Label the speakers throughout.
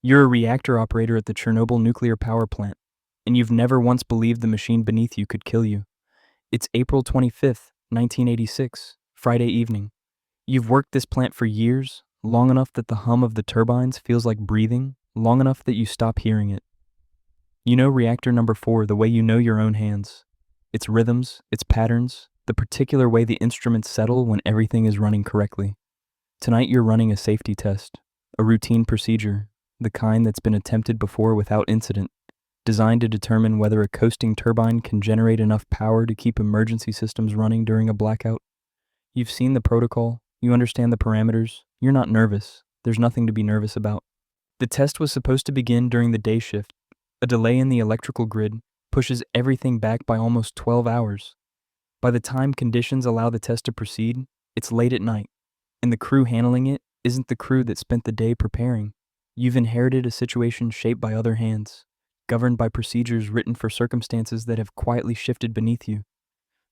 Speaker 1: You're a reactor operator at the Chernobyl nuclear power plant, and you've never once believed the machine beneath you could kill you. It's April 25th, 1986, Friday evening. You've worked this plant for years, long enough that the hum of the turbines feels like breathing, long enough that you stop hearing it. You know reactor number 4 the way you know your own hands. Its rhythms, its patterns, the particular way the instruments settle when everything is running correctly. Tonight you're running a safety test, a routine procedure, the kind that's been attempted before without incident, designed to determine whether a coasting turbine can generate enough power to keep emergency systems running during a blackout. You've seen the protocol, you understand the parameters, you're not nervous, there's nothing to be nervous about. The test was supposed to begin during the day shift. A delay in the electrical grid pushes everything back by almost 12 hours. By the time conditions allow the test to proceed, it's late at night, and the crew handling it isn't the crew that spent the day preparing. You've inherited a situation shaped by other hands, governed by procedures written for circumstances that have quietly shifted beneath you.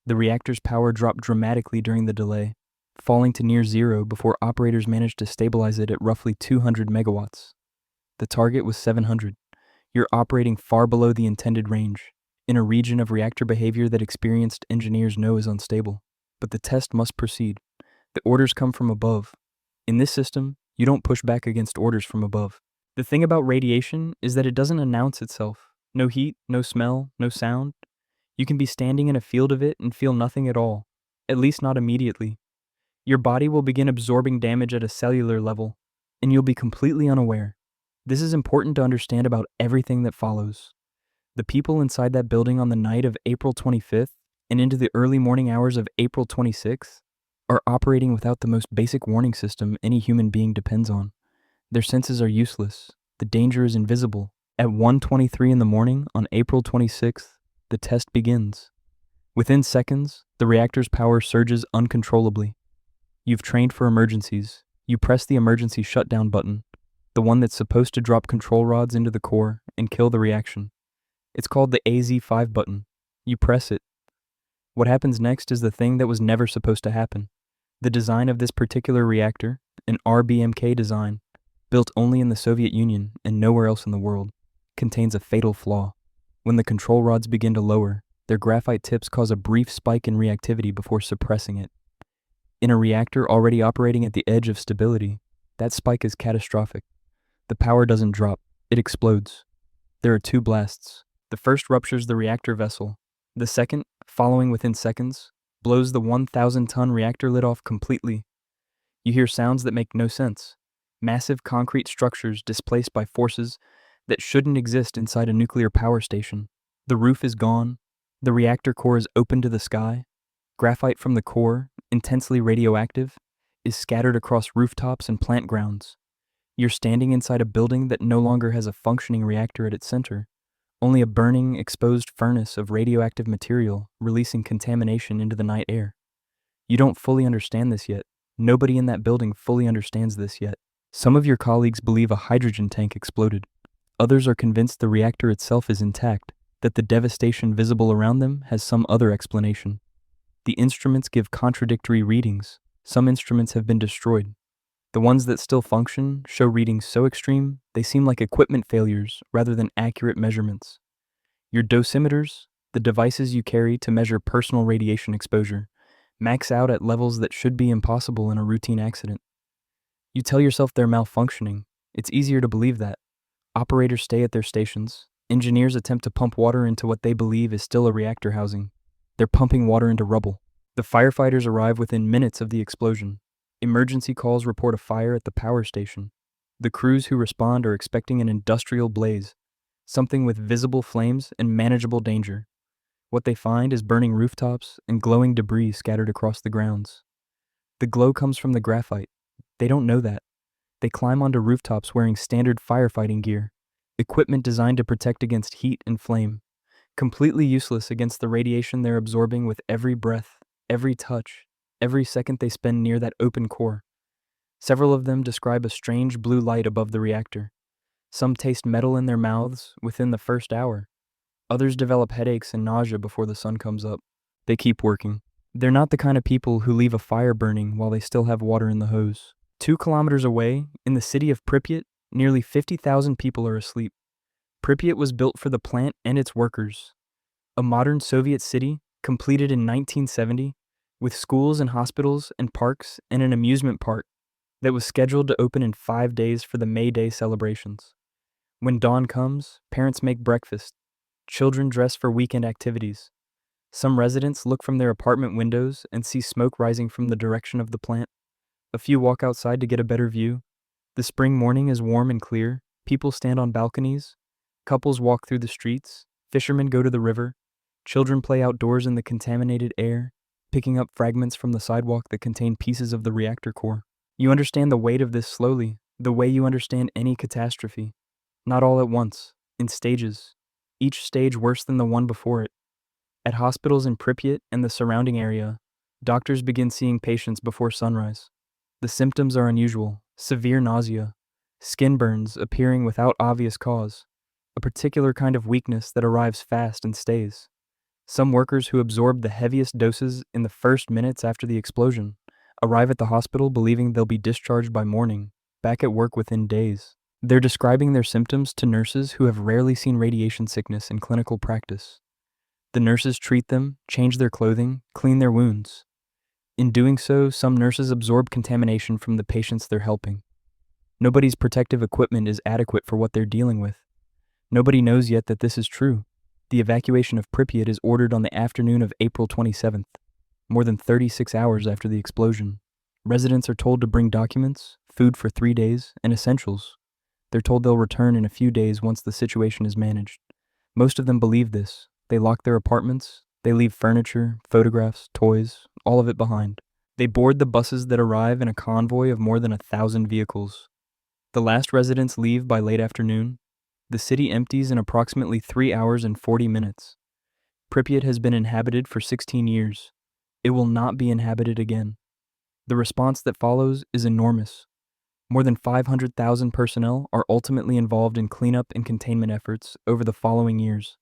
Speaker 1: The reactor's power dropped dramatically during the delay, falling to near zero before operators managed to stabilize it at roughly 200 megawatts. The target was 700. You're operating far below the intended range, in a region of reactor behavior that experienced engineers know is unstable. But the test must proceed. The orders come from above. In this system, you don't push back against orders from above. The thing about radiation is that it doesn't announce itself. No heat, no smell, no sound. You can be standing in a field of it and feel nothing at all, at least not immediately. Your body will begin absorbing damage at a cellular level, and you'll be completely unaware. This is important to understand about everything that follows. The people inside that building on the night of April 25th and into the early morning hours of April 26th are operating without the most basic warning system any human being depends on. Their senses are useless. The danger is invisible. At 1:23 in the morning on April 26th, the test begins. Within seconds, the reactor's power surges uncontrollably. You've trained for emergencies. You press the emergency shutdown button, the one that's supposed to drop control rods into the core and kill the reaction. It's called the AZ5 button. You press it. What happens next is the thing that was never supposed to happen. The design of this particular reactor, an RBMK design, built only in the Soviet Union and nowhere else in the world, contains a fatal flaw. When the control rods begin to lower, their graphite tips cause a brief spike in reactivity before suppressing it. In a reactor already operating at the edge of stability, that spike is catastrophic. The power doesn't drop, it explodes. There are 2 blasts. The first ruptures the reactor vessel. The second, following within seconds, blows the 1,000-ton reactor lid off completely. You hear sounds that make no sense. Massive concrete structures displaced by forces that shouldn't exist inside a nuclear power station. The roof is gone. The reactor core is open to the sky. Graphite from the core, intensely radioactive, is scattered across rooftops and plant grounds. You're standing inside a building that no longer has a functioning reactor at its center, only a burning, exposed furnace of radioactive material releasing contamination into the night air. You don't fully understand this yet. Nobody in that building fully understands this yet. Some of your colleagues believe a hydrogen tank exploded. Others are convinced the reactor itself is intact, that the devastation visible around them has some other explanation. The instruments give contradictory readings. Some instruments have been destroyed. The ones that still function show readings so extreme they seem like equipment failures rather than accurate measurements. Your dosimeters, the devices you carry to measure personal radiation exposure, max out at levels that should be impossible in a routine accident. You tell yourself they're malfunctioning. It's easier to believe that. Operators stay at their stations. Engineers attempt to pump water into what they believe is still a reactor housing. They're pumping water into rubble. The firefighters arrive within minutes of the explosion. Emergency calls report a fire at the power station. The crews who respond are expecting an industrial blaze, something with visible flames and manageable danger. What they find is burning rooftops and glowing debris scattered across the grounds. The glow comes from the graphite. They don't know that. They climb onto rooftops wearing standard firefighting gear, equipment designed to protect against heat and flame, completely useless against the radiation they're absorbing with every breath, every touch, every second they spend near that open core. Several of them describe a strange blue light above the reactor. Some taste metal in their mouths within the first hour. Others develop headaches and nausea before the sun comes up. They keep working. They're not the kind of people who leave a fire burning while they still have water in the hose. 2 kilometers away, in the city of Pripyat, Nearly 50,000 people are asleep. Pripyat was built for the plant and its workers. A modern Soviet city, completed in 1970, with schools and hospitals and parks and an amusement park that was scheduled to open in 5 days for the May Day celebrations. When dawn comes, parents make breakfast. Children dress for weekend activities. Some residents look from their apartment windows and see smoke rising from the direction of the plant. A few walk outside to get a better view. The spring morning is warm and clear. People stand on balconies. Couples walk through the streets. Fishermen go to the river. Children play outdoors in the contaminated air, picking up fragments from the sidewalk that contain pieces of the reactor core. You understand the weight of this slowly, the way you understand any catastrophe. Not all at once, in stages, each stage worse than the one before it. At hospitals in Pripyat and the surrounding area, doctors begin seeing patients before sunrise. The symptoms are unusual: severe nausea, skin burns appearing without obvious cause, a particular kind of weakness that arrives fast and stays. Some workers who absorb the heaviest doses in the first minutes after the explosion arrive at the hospital believing they'll be discharged by morning, back at work within days. They're describing their symptoms to nurses who have rarely seen radiation sickness in clinical practice. The nurses treat them, change their clothing, clean their wounds. In doing so, some nurses absorb contamination from the patients they're helping. Nobody's protective equipment is adequate for what they're dealing with. Nobody knows yet that this is true. The evacuation of Pripyat is ordered on the afternoon of April 27th, more than 36 hours after the explosion. Residents are told to bring documents, food for 3 days, and essentials. They're told they'll return in a few days once the situation is managed. Most of them believe this. They lock their apartments. They leave furniture, photographs, toys, all of it behind. They board the buses that arrive in a convoy of more than 1,000 vehicles. The last residents leave by late afternoon. The city empties in approximately 3 hours and 40 minutes. Pripyat has been inhabited for 16 years. It will not be inhabited again. The response that follows is enormous. More than 500,000 personnel are ultimately involved in cleanup and containment efforts over the following years.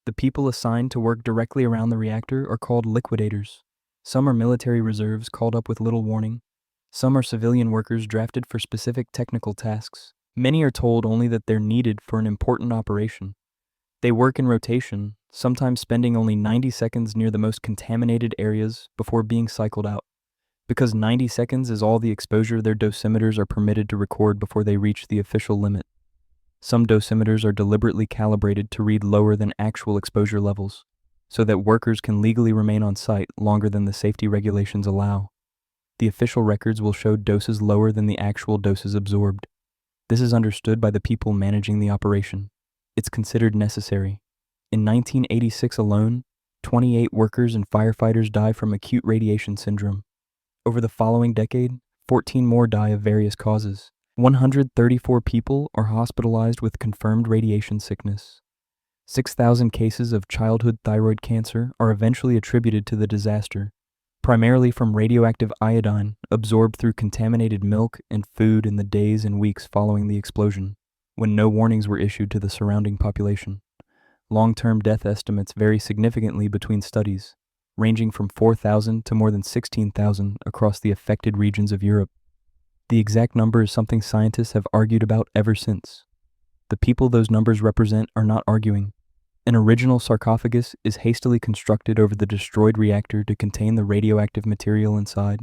Speaker 1: The people assigned to work directly around the reactor are called liquidators. Some are military reserves called up with little warning. Some are civilian workers drafted for specific technical tasks. Many are told only that they're needed for an important operation. They work in rotation, sometimes spending only 90 seconds near the most contaminated areas before being cycled out, because 90 seconds is all the exposure their dosimeters are permitted to record before they reach the official limit. Some dosimeters are deliberately calibrated to read lower than actual exposure levels, so that workers can legally remain on site longer than the safety regulations allow. The official records will show doses lower than the actual doses absorbed. This is understood by the people managing the operation. It's considered necessary. In 1986 alone, 28 workers and firefighters die from acute radiation syndrome. Over the following decade, 14 more die of various causes. 134 people are hospitalized with confirmed radiation sickness. 6,000 cases of childhood thyroid cancer are eventually attributed to the disaster, primarily from radioactive iodine absorbed through contaminated milk and food in the days and weeks following the explosion, when no warnings were issued to the surrounding population. Long-term death estimates vary significantly between studies, ranging from 4,000 to more than 16,000 across the affected regions of Europe. The exact number is something scientists have argued about ever since. The people those numbers represent are not arguing. An original sarcophagus is hastily constructed over the destroyed reactor to contain the radioactive material inside,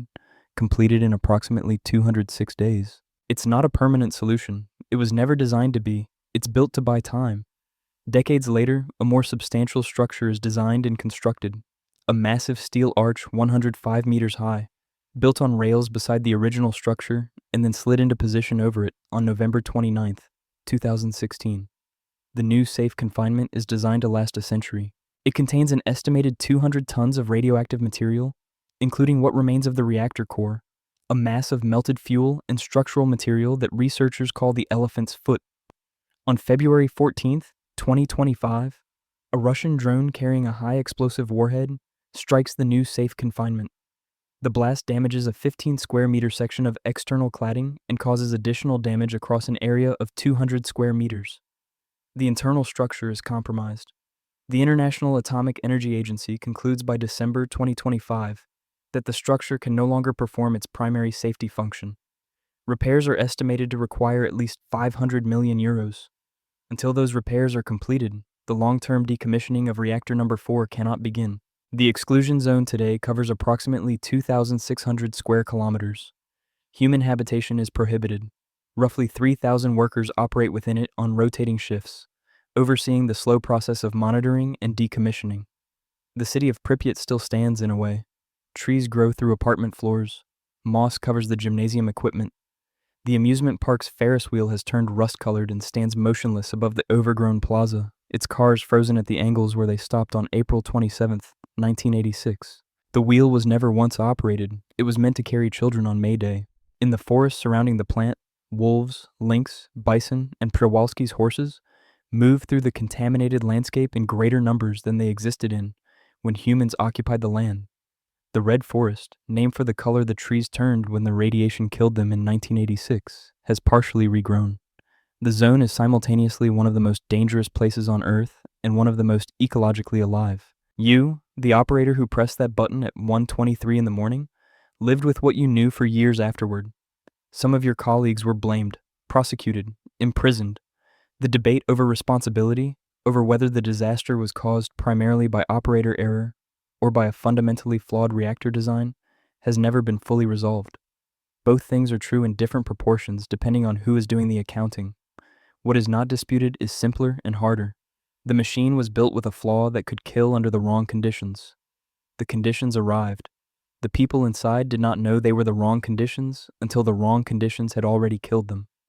Speaker 1: completed in approximately 206 days. It's not a permanent solution. It was never designed to be. It's built to buy time. Decades later, a more substantial structure is designed and constructed. A massive steel arch 105 meters high, built on rails beside the original structure and then slid into position over it on November 29, 2016. The new Safe Confinement is designed to last a century. It contains an estimated 200 tons of radioactive material, including what remains of the reactor core, a mass of melted fuel and structural material that researchers call the elephant's foot. On February 14, 2025, a Russian drone carrying a high explosive warhead strikes the new Safe Confinement. The blast damages a 15 square meter section of external cladding and causes additional damage across an area of 200 square meters. The internal structure is compromised. The International Atomic Energy Agency concludes by December 2025 that the structure can no longer perform its primary safety function. Repairs are estimated to require at least 500 million euros. Until those repairs are completed, the long-term decommissioning of reactor number 4 cannot begin. The exclusion zone today covers approximately 2,600 square kilometers. Human habitation is prohibited. Roughly 3,000 workers operate within it on rotating shifts, overseeing the slow process of monitoring and decommissioning. The city of Pripyat still stands in a way. Trees grow through apartment floors. Moss covers the gymnasium equipment. The amusement park's Ferris wheel has turned rust-colored and stands motionless above the overgrown plaza, its cars frozen at the angles where they stopped on April 27, 1986. The wheel was never once operated. It was meant to carry children on May Day. In the forest surrounding the plant, wolves, lynx, bison, and Przewalski's horses moved through the contaminated landscape in greater numbers than they existed in when humans occupied the land. The red forest, named for the color the trees turned when the radiation killed them in 1986, has partially regrown. The zone is simultaneously one of the most dangerous places on Earth and one of the most ecologically alive. You, the operator who pressed that button at 1:23 in the morning, lived with what you knew for years afterward. Some of your colleagues were blamed, prosecuted, imprisoned. The debate over responsibility, over whether the disaster was caused primarily by operator error or by a fundamentally flawed reactor design, has never been fully resolved. Both things are true in different proportions depending on who is doing the accounting. What is not disputed is simpler and harder. The machine was built with a flaw that could kill under the wrong conditions. The conditions arrived. The people inside did not know they were the wrong conditions until the wrong conditions had already killed them.